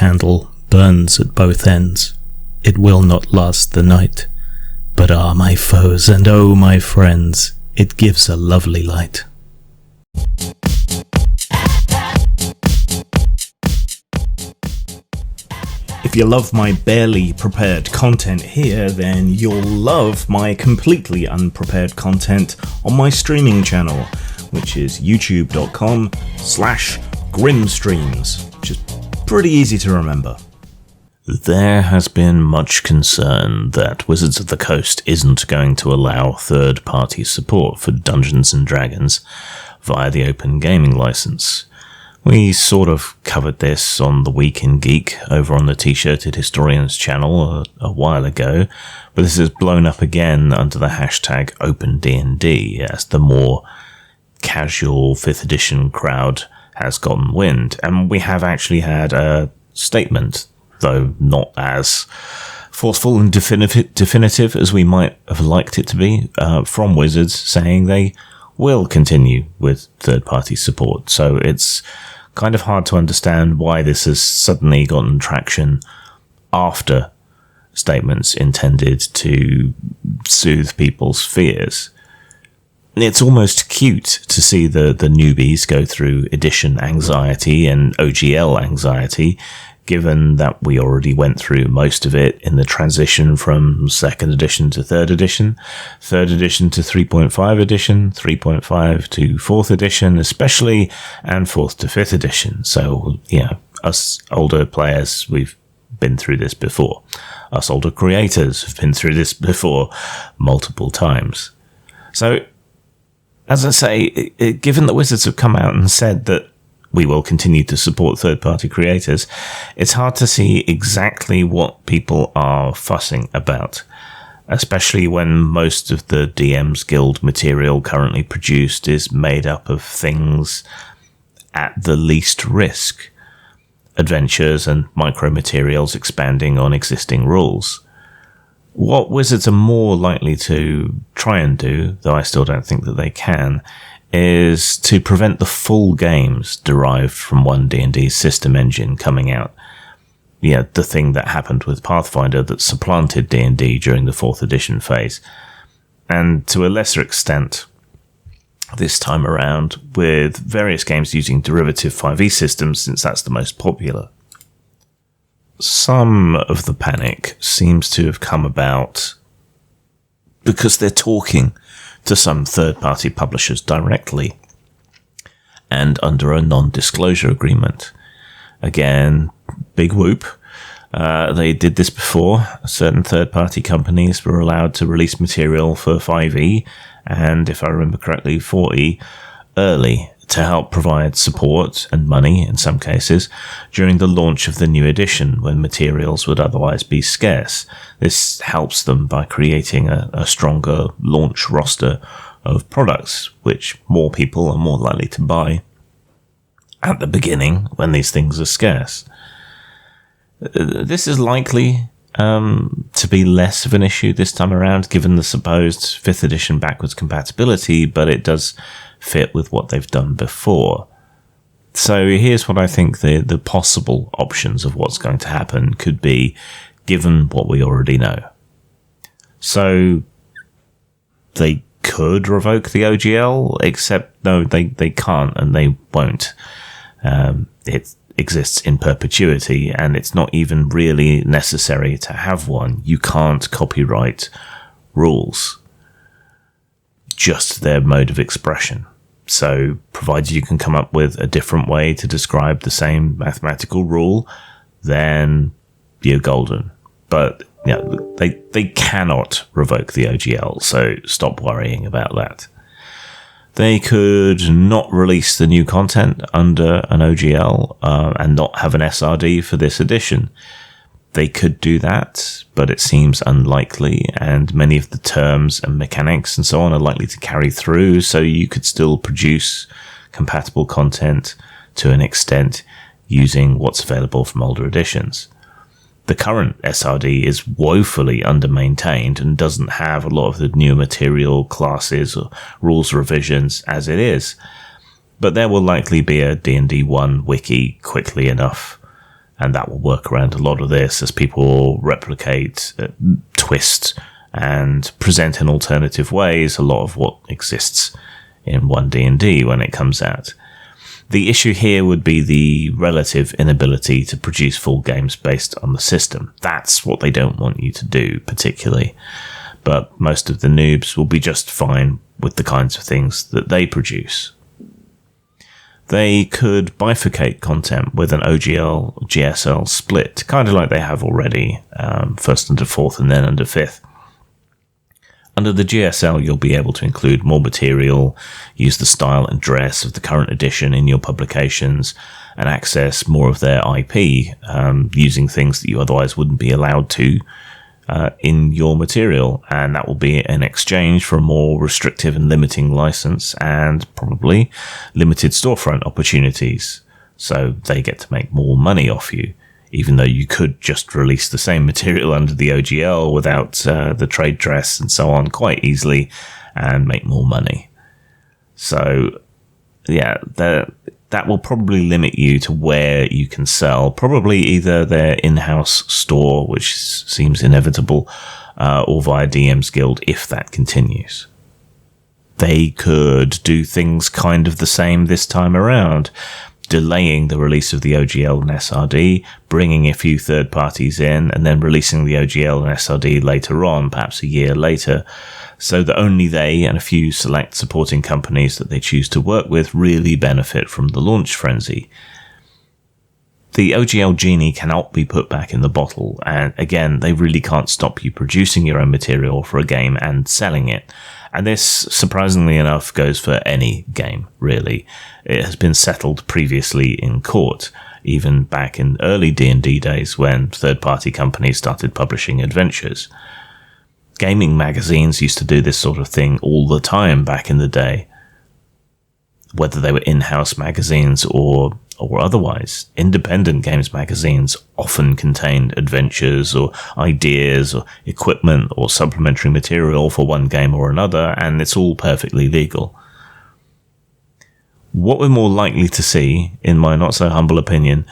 candle burns at both ends. It will not last the night. But ah, my foes, and oh, my friends, it gives a lovely light. If you love my barely prepared content here, then you'll love my completely unprepared content on my streaming channel, which is youtube.com/grimstreams, which is pretty easy to remember. There has been much concern that Wizards of the Coast isn't going to allow third-party support for Dungeons & Dragons via the Open Gaming license. We sort of covered this on the Week in Geek over on the T-Shirted Historians channel a while ago, but this has blown up again under the hashtag OpenDnD as the more casual 5th edition crowd has gotten wind, and we have actually had a statement, though not as forceful and definitive as we might have liked it to be, from Wizards saying they will continue with third-party support. So it's kind of hard to understand why this has suddenly gotten traction after statements intended to soothe people's fears. It's almost cute to see the newbies go through edition anxiety and OGL anxiety, given that we already went through most of it in the transition from 2nd edition to 3rd edition, 3rd edition to 3.5 edition, 3.5 to 4th edition especially, and 4th to 5th edition. So, us older players, we've been through this before. Us older creators have been through this before multiple times. So, as I say, given that Wizards have come out and said that we will continue to support third-party creators, it's hard to see exactly what people are fussing about, especially when most of the DM's Guild material currently produced is made up of things at the least risk, adventures and micro-materials expanding on existing rules. What Wizards are more likely to try and do, though I still don't think that they can, is to prevent the full games derived from OneDnD's system engine coming out. Yeah, the thing that happened with Pathfinder that supplanted D&D during the 4th edition phase. And to a lesser extent, this time around, with various games using derivative 5e systems, since that's the most popular. Some of the panic seems to have come about because they're talking to some third-party publishers directly and under a non-disclosure agreement. Again, big whoop. They did this before. Certain third-party companies were allowed to release material for 5e and, if I remember correctly, 4e early to help provide support and money, in some cases, during the launch of the new edition when materials would otherwise be scarce. This helps them by creating a stronger launch roster of products, which more people are more likely to buy at the beginning when these things are scarce. This is likely to be less of an issue this time around, given the supposed 5th edition backwards compatibility, but it does fit with what they've done before. So here's what I think the possible options of what's going to happen could be, given what we already know. So they could revoke the OGL, except no, they can't and they won't. It exists in perpetuity, and it's not even really necessary to have one. You can't copyright rules, just their mode of expression. So, provided you can come up with a different way to describe the same mathematical rule, then you're golden. But they cannot revoke the OGL, so stop worrying about that. They could not release the new content under an OGL and not have an SRD for this edition. They could do that, but it seems unlikely, and many of the terms and mechanics and so on are likely to carry through, so you could still produce compatible content to an extent using what's available from older editions. The current SRD is woefully under-maintained and doesn't have a lot of the newer material, classes, or rules revisions as it is, but there will likely be a D&D 1 wiki quickly enough and that will work around a lot of this as people replicate, twist, and present in alternative ways a lot of what exists in OneDnD when it comes out. The issue here would be the relative inability to produce full games based on the system. That's what they don't want you to do, particularly. But most of the noobs will be just fine with the kinds of things that they produce. They could bifurcate content with an OGL GSL split, kind of like they have already, first into fourth and then into fifth. Under the GSL, you'll be able to include more material, use the style and dress of the current edition in your publications, and access more of their IP, using things that you otherwise wouldn't be allowed to in your material, and that will be in exchange for a more restrictive and limiting license and probably limited storefront opportunities. So they get to make more money off you, even though you could just release the same material under the OGL without the trade dress and so on quite easily and make more money. So yeah, that will probably limit you to where you can sell, probably either their in-house store, which seems inevitable, or via DM's Guild if that continues. They could do things kind of the same this time around, delaying the release of the OGL and SRD, bringing a few third parties in, and then releasing the OGL and SRD later on, perhaps a year later, so that only they and a few select supporting companies that they choose to work with really benefit from the launch frenzy. The OGL genie cannot be put back in the bottle, and again, they really can't stop you producing your own material for a game and selling it. And this, surprisingly enough, goes for any game, really. It has been settled previously in court, even back in early D&D days when third-party companies started publishing adventures. Gaming magazines used to do this sort of thing all the time back in the day. Whether they were in-house magazines or otherwise, independent games magazines often contained adventures or ideas or equipment or supplementary material for one game or another, and it's all perfectly legal. What we're more likely to see, in my not so humble opinion,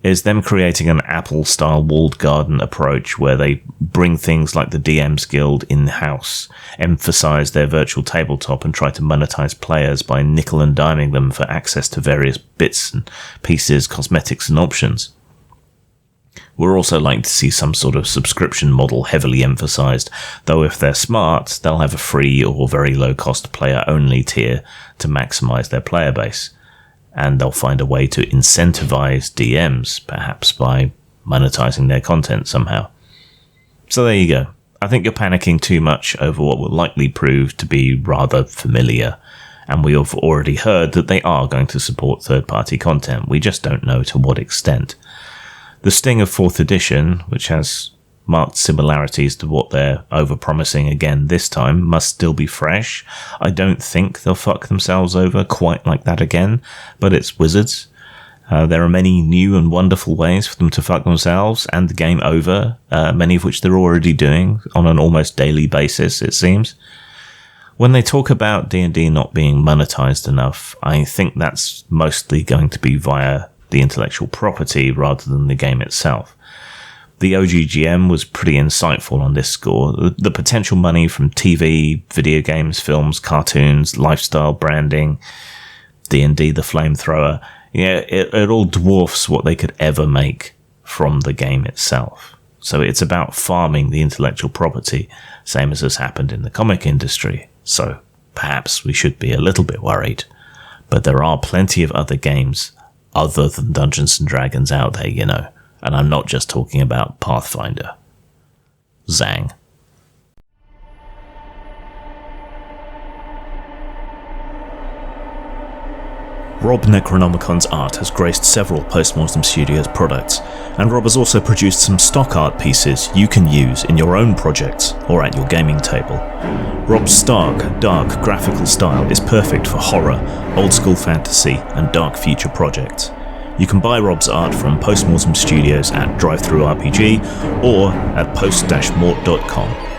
is them creating an Apple-style walled garden approach where they bring things like the DM's Guild in-house, emphasize their virtual tabletop, and try to monetize players by nickel and diming them for access to various bits and pieces, cosmetics and options. We're also likely to see some sort of subscription model heavily emphasized, though if they're smart, they'll have a free or very low-cost player-only tier to maximize their player base. And they'll find a way to incentivize DMs, perhaps by monetizing their content somehow. So there you go. I think you're panicking too much over what will likely prove to be rather familiar, and we have already heard that they are going to support third-party content. We just don't know to what extent. The sting of 4th edition, which has marked similarities to what they're overpromising again this time, must still be fresh. I don't think they'll fuck themselves over quite like that again, but it's Wizards. There are many new and wonderful ways for them to fuck themselves and the game over, many of which they're already doing on an almost daily basis, it seems. When they talk about D&D not being monetized enough, I think that's mostly going to be via the intellectual property rather than the game itself. The OGGM was pretty insightful on this score. The potential money from TV, video games, films, cartoons, lifestyle branding, D&D the flamethrower, it all dwarfs what they could ever make from the game itself. So it's about farming the intellectual property, same as has happened in the comic industry. So perhaps we should be a little bit worried. But there are plenty of other games other than Dungeons & Dragons out there, you know. And I'm not just talking about Pathfinder. Zang. Rob Necronomicon's art has graced several Postmortem Studios products, and Rob has also produced some stock art pieces you can use in your own projects or at your gaming table. Rob's stark, dark graphical style is perfect for horror, old-school fantasy, and dark future projects. You can buy Rob's art from Postmortem Studios at DriveThruRPG or at post-mort.com.